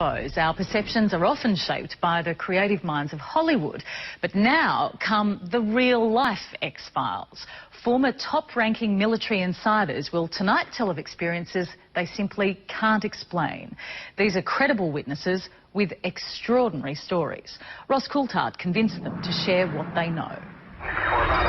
Our perceptions are often shaped by the creative minds of Hollywood, but now come the real-life X-Files. Former top-ranking military insiders will tonight tell of experiences they simply can't explain. These are credible witnesses with extraordinary stories. Ross Coulthard convinced them to share what they know. We're about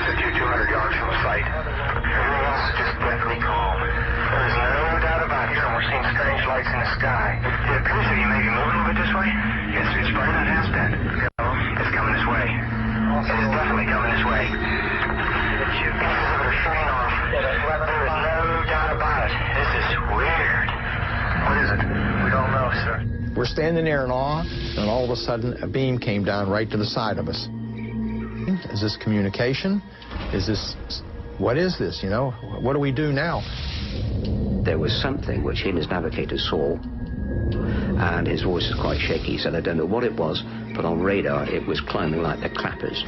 150 or 200 yards from the site. Everything else is just deathly calm. There's no doubt about it, and we're seeing strange lights in the sky. It appears that you may be moving a bit this way. Yes, it's burning and has been. It's coming this way. It is definitely coming this way. The pieces of it are shutting off. There is no doubt about it. This is weird. What is it? We don't know, sir. We're standing there in awe, and all of a sudden a beam came down right to the side of us. Is this communication? What is this, you know? What do we do now? There was something which he and his navigator saw, and his voice was quite shaky. He said, I don't know what it was, but on radar it was climbing like the clappers.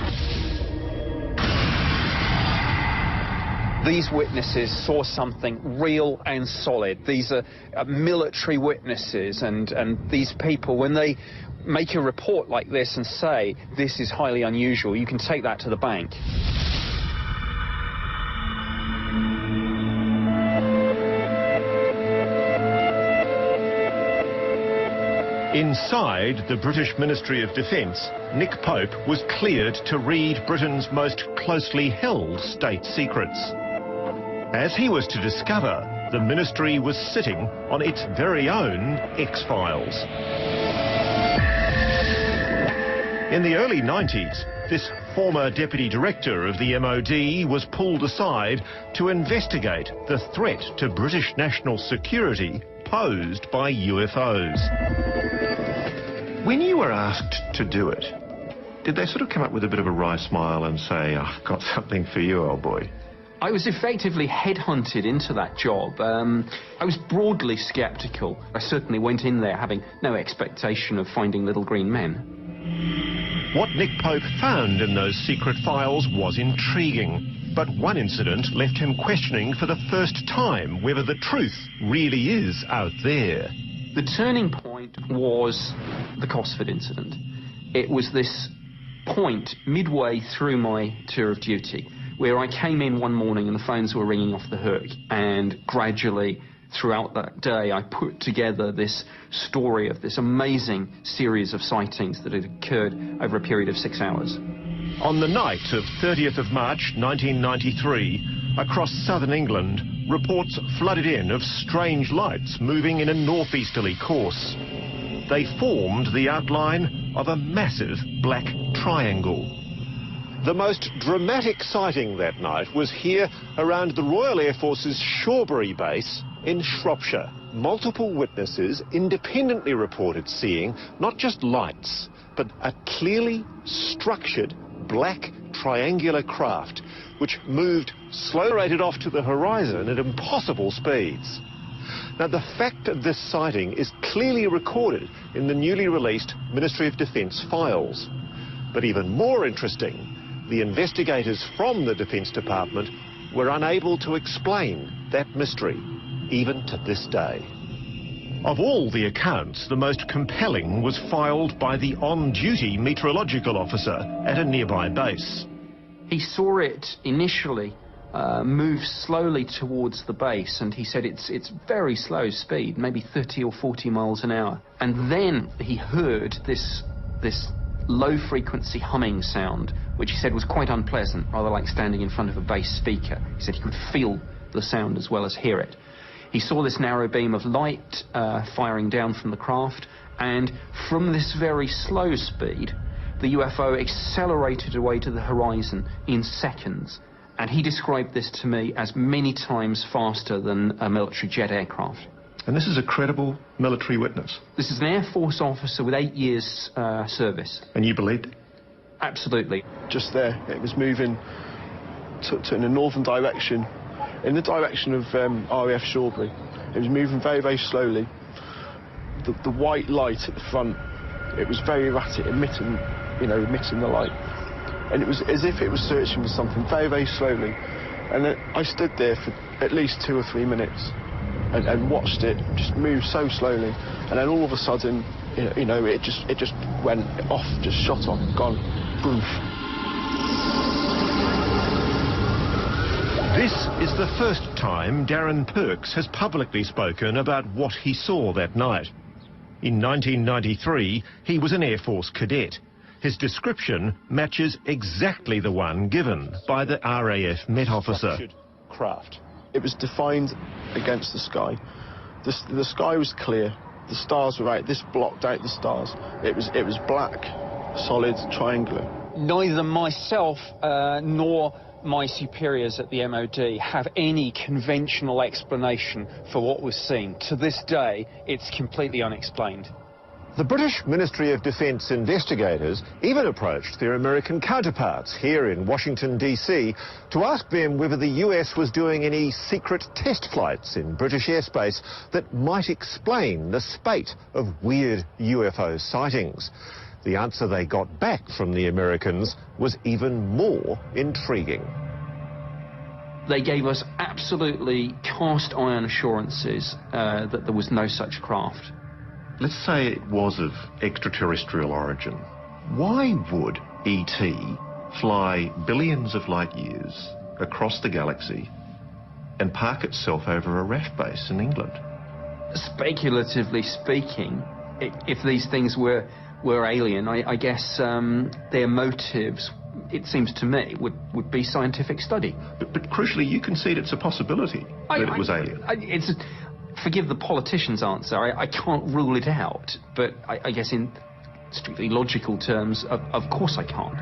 These witnesses saw something real and solid. These are military witnesses, and these people, when they make a report like this and say this is highly unusual, you can take that to the bank. Inside the British Ministry of Defence, Nick Pope was cleared to read Britain's most closely held state secrets. As he was to discover, the ministry was sitting on its very own X-Files. In the early 90s, this former deputy director of the MOD was pulled aside to investigate the threat to British national security posed by UFOs. When you were asked to do it, did they sort of come up with a bit of a wry smile and say, I've got something for you, old boy? I was effectively headhunted into that job. I was broadly sceptical. I certainly went in there having no expectation of finding little green men. What Nick Pope found in those secret files was intriguing, but one incident left him questioning for the first time whether the truth really is out there. The turning point was the Cosford incident. It was this point midway through my tour of duty where I came in one morning and the phones were ringing off the hook, and gradually throughout that day I put together this story of this amazing series of sightings that had occurred over a period of 6 hours. On the night of 30th of March 1993, across southern England, reports flooded in of strange lights moving in a northeasterly course. They formed the outline of a massive black triangle. The most dramatic sighting that night was here around the Royal Air Force's Shawbury base in Shropshire. Multiple witnesses independently reported seeing not just lights, but a clearly structured black triangular craft which moved slowly rated off to the horizon at impossible speeds. Now, the fact of this sighting is clearly recorded in the newly released Ministry of Defence files. But even more interesting, the investigators from the Defence Department were unable to explain that mystery, even to this day. Of all the accounts, the most compelling was filed by the on-duty meteorological officer at a nearby base. He saw it initially move slowly towards the base, and he said it's very slow speed, maybe 30 or 40 miles an hour. And then he heard this low-frequency humming sound, which he said was quite unpleasant, rather like standing in front of a bass speaker. He said he could feel the sound as well as hear it. He saw this narrow beam of light firing down from the craft, and from this very slow speed, the UFO accelerated away to the horizon in seconds. And he described this to me as many times faster than a military jet aircraft. And this is a credible military witness? This is an Air Force officer with 8 years service. And you believed it? Absolutely. Just there, it was moving in a northern direction, in the direction of RAF Shawbury. It was moving very, very slowly. The white light at the front, it was very erratic, emitting the light. And it was as if it was searching for something very, very slowly. And I stood there for at least 2 or 3 minutes. and watched it just move so slowly, and then all of a sudden, you know, it just went off, just shot off, gone, poof. This is the first time Darren Perks has publicly spoken about what he saw that night. In 1993, he was an Air Force cadet. His description matches exactly the one given by the RAF Met Officer. Craft. It was defined against the sky. The sky was clear. The stars were out. This blocked out the stars. It was black, solid, triangular. Neither myself nor my superiors at the MOD have any conventional explanation for what was seen. To this day, it's completely unexplained. The British Ministry of Defence investigators even approached their American counterparts here in Washington, D.C. to ask them whether the US was doing any secret test flights in British airspace that might explain the spate of weird UFO sightings. The answer they got back from the Americans was even more intriguing. They gave us absolutely cast iron assurances that there was no such craft. Let's say it was of extraterrestrial origin. Why would ET fly billions of light years across the galaxy and park itself over a RAF base in England? Speculatively speaking, if these things were alien, I guess their motives, it seems to me, would be scientific study. But crucially, you concede it's a possibility that it was alien. Forgive the politician's answer, I can't rule it out, but I guess in strictly logical terms, of course I can't.